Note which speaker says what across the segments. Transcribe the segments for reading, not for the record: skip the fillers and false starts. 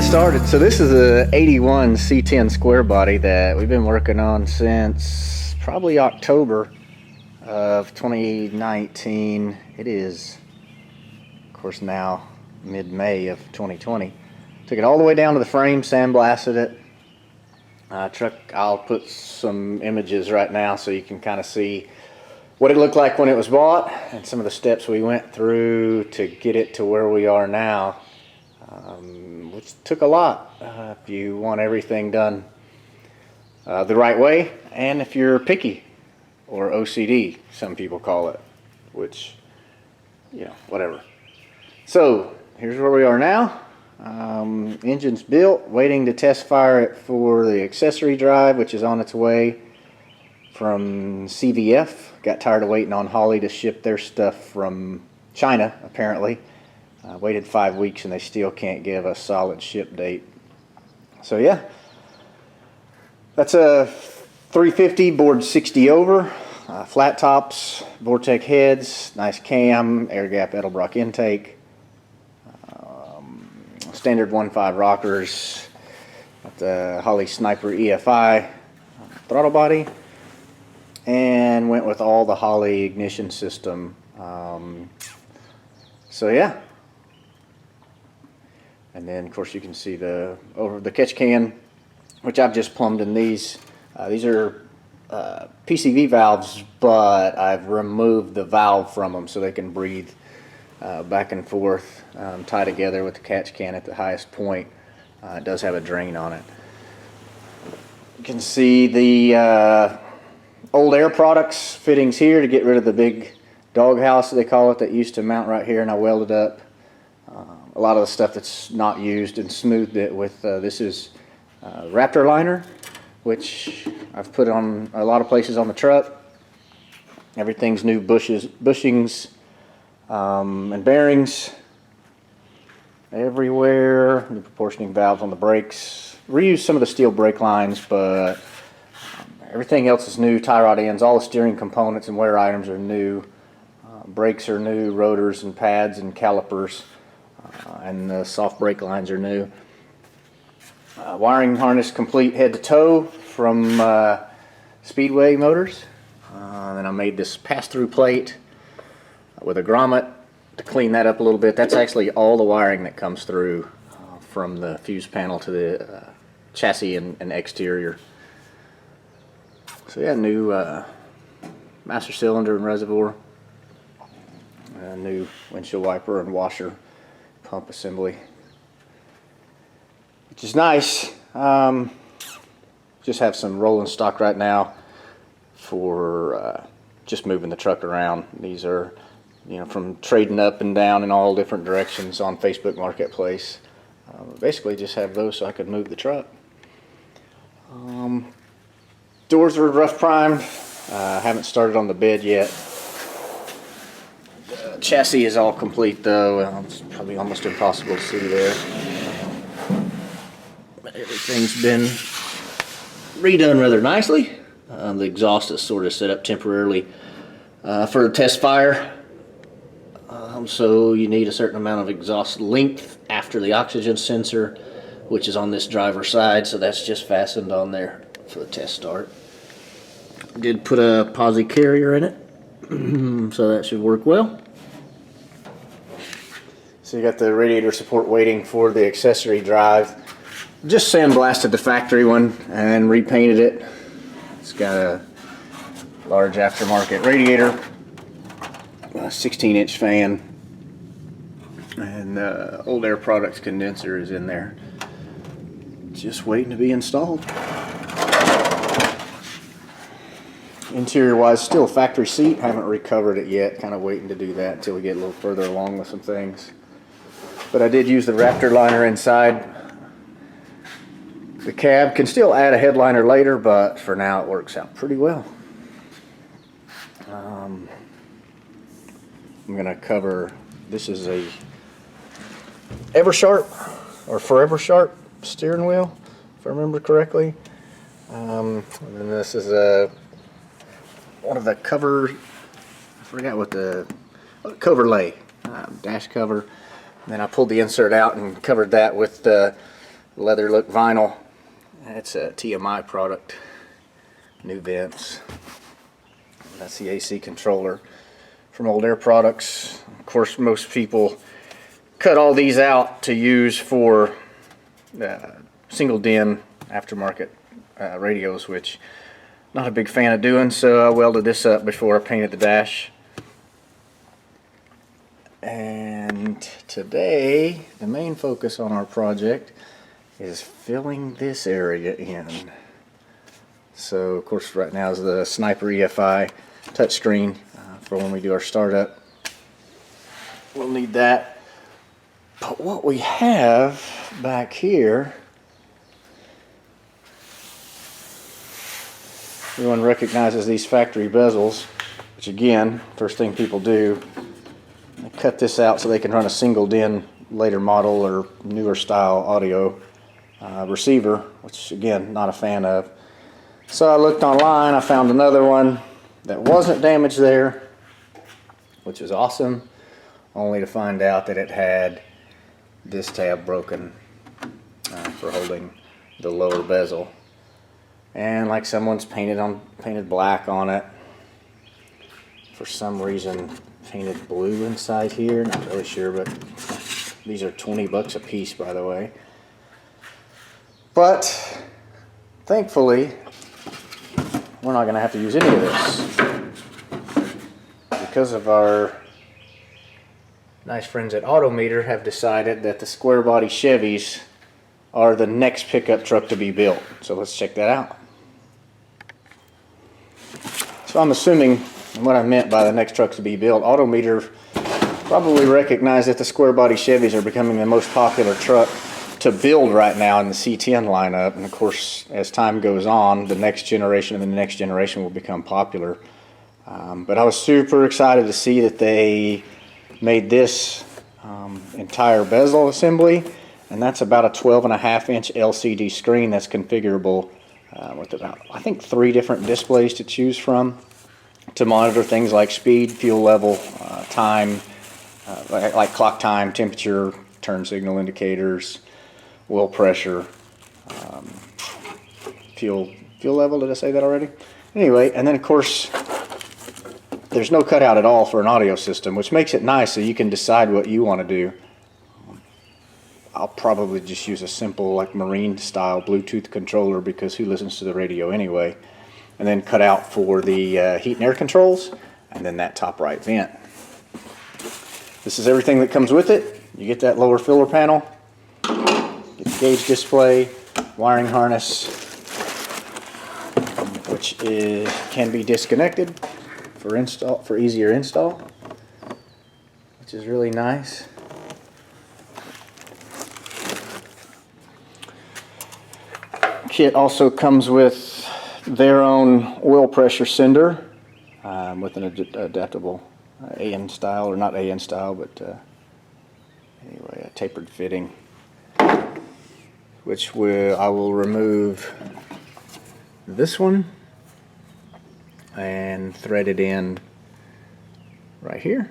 Speaker 1: get started. So this is a 81 C10 Square Body that we've been working on since probably October of 2019. It is, of course, now mid-May of 2020. Took it all the way down to the frame, sandblasted it. I'll put some images right now so you can kind of see what it looked like when it was bought and some of the steps we went through to get it to where we are now, which took a lot if you want everything done the right way, and if you're picky, or OCD some people call it, which, you know, whatever. So here's where we are now. Engine's built, waiting to test fire it for the accessory drive, which is on its way from CVF. Got tired of waiting on Holley to ship their stuff from China, apparently. Waited 5 weeks and they still can't give a solid ship date. So yeah, that's a 350 board 60 over, flat tops, Vortec heads, nice cam, air gap Edelbrock intake, standard 1.5 rockers, got the Holley Sniper EFI throttle body, and went with all the Holley ignition system. So yeah, and then of course you can see the catch can, which I've just plumbed in these. These are PCV valves, but I've removed the valve from them so they can breathe back and forth, tie together with the catch can at the highest point. It does have a drain on it. You can see the old Air Products fittings here to get rid of the big doghouse, they call it, that used to mount right here, and I welded up a lot of the stuff that's not used and smoothed it with this is Raptor liner, which I've put on a lot of places on the truck. Everything's new bushings and bearings everywhere. The proportioning valves on the brakes. Reused some of the steel brake lines, but everything else is new. Tie rod ends, all the steering components and wear items are new. Brakes are new, rotors and pads and calipers, and the soft brake lines are new. Wiring harness complete head to toe from Speedway Motors. Then I made this pass-through plate with a grommet to clean that up a little bit. That's actually all the wiring that comes through from the fuse panel to the chassis and exterior. So yeah, new master cylinder and reservoir, a new windshield wiper and washer pump assembly, which is nice. Just have some rolling stock right now for just moving the truck around. These are, you know, from trading up and down in all different directions on Facebook Marketplace. Basically just have those so I could move the truck. Doors are rough primed. Haven't started on the bed yet. The chassis is all complete though. It's probably almost impossible to see there. But everything's been redone rather nicely. The exhaust is sort of set up temporarily for test fire. So you need a certain amount of exhaust length after the oxygen sensor, which is on this driver's side, so that's just fastened on there for the test start. Did put a posi carrier in it, so that should work well. So you got the radiator support waiting for the accessory drive. Just sandblasted the factory one and repainted it. It's got a large aftermarket radiator, a 16-inch fan, and old Air Products condenser is in there, just waiting to be installed. Interior wise, still a factory seat. Haven't recovered it yet, kind of waiting to do that until we get a little further along with some things. But I did use the Raptor liner inside the cab. Can still add a headliner later, but for now it works out pretty well. I'm going to cover, this is a Eversharp or Forever Sharp steering wheel, if I remember correctly. And then this is one of the cover, I forgot what the cover lay, dash cover. And then I pulled the insert out and covered that with the leather look vinyl. It's a TMI product. New vents. That's the AC controller from Old Air Products. Of course, most people cut all these out to use for single DIN aftermarket radios, which I'm not a big fan of doing, so I welded this up before I painted the dash. And today, the main focus on our project is filling this area in. So, of course, right now is the Sniper EFI touchscreen for when we do our startup. We'll need that. But what we have back here, everyone recognizes these factory bezels, which again, first thing people do, they cut this out so they can run a single DIN later model or newer style audio receiver, which again, not a fan of. So I looked online, I found another one that wasn't damaged there, which was awesome, only to find out that it had this tab broken for holding the lower bezel. And like someone's painted black on it. For some reason painted blue inside here, not really sure, but these are 20 bucks a piece, by the way. But thankfully we're not going to have to use any of this because of our nice friends at Autometer have decided that the square body Chevys are the next pickup truck to be built. So let's check that out. So I'm assuming what I meant by the next truck to be built, Autometer probably recognized that the square body Chevys are becoming the most popular truck to build right now in the C10 lineup. And of course, as time goes on, the next generation and the next generation will become popular. But I was super excited to see that they made this entire bezel assembly, and that's about a 12.5-inch LCD screen that's configurable with about, I think, 3 different displays to choose from to monitor things like speed, fuel level, time, like clock time, temperature, turn signal indicators, oil pressure, fuel level. Did I say that already? Anyway, and then of course there's no cutout at all for an audio system, which makes it nice so you can decide what you want to do. I'll probably just use a simple like marine style Bluetooth controller because who listens to the radio anyway, and then cut out for the heat and air controls, and then that top right vent. This is everything that comes with it. You get that lower filler panel, get the gauge display, wiring harness, which can be disconnected for easier install, which is really nice. Kit also comes with their own oil pressure sender with an adaptable AN style, or not AN style, but anyway, a tapered fitting, which I will remove this one and thread it in right here.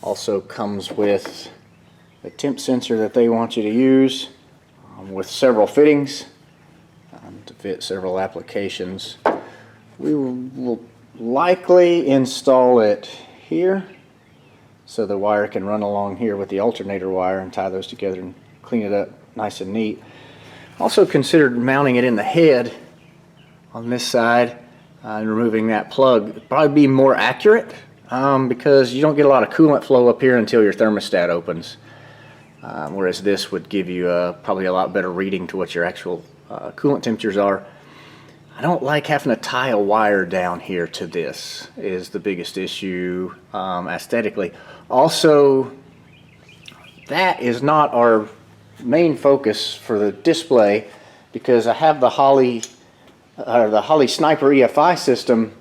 Speaker 1: Also comes with the temp sensor that they want you to use with several fittings to fit several applications. We will likely install it here so the wire can run along here with the alternator wire and tie those together and clean it up nice and neat. Also considered mounting it in the head on this side and removing that plug. It'd probably be more accurate because you don't get a lot of coolant flow up here until your thermostat opens. Whereas this would give you probably a lot better reading to what your actual coolant temperatures are. I don't like having to tie a wire down here to this, is the biggest issue aesthetically. Also, that is not our main focus for the display because I have the Holley Sniper EFI system.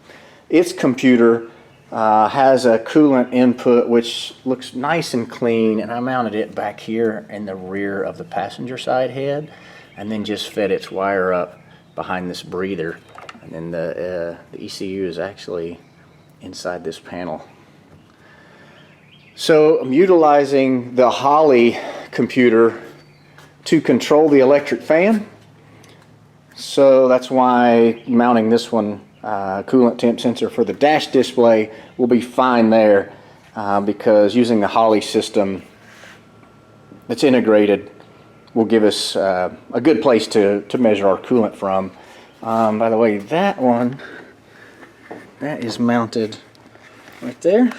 Speaker 1: Its computer has a coolant input which looks nice and clean, and I mounted it back here in the rear of the passenger side head and then just fed its wire up behind this breather, and then the ECU is actually inside this panel. So I'm utilizing the Holley computer to control the electric fan. So that's why mounting this one, coolant temp sensor for the dash display, will be fine there, because using the Holley system that's integrated will give us a good place to measure our coolant from. By the way, that one, that is mounted right there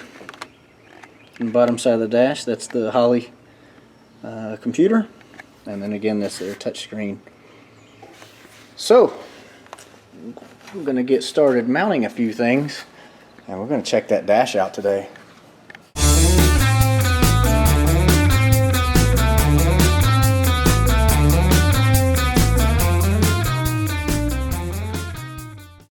Speaker 1: on the bottom side of the dash. That's the Holley computer, and then again that's their touch screen. So I'm going to get started mounting a few things, and we're going to check that dash out today.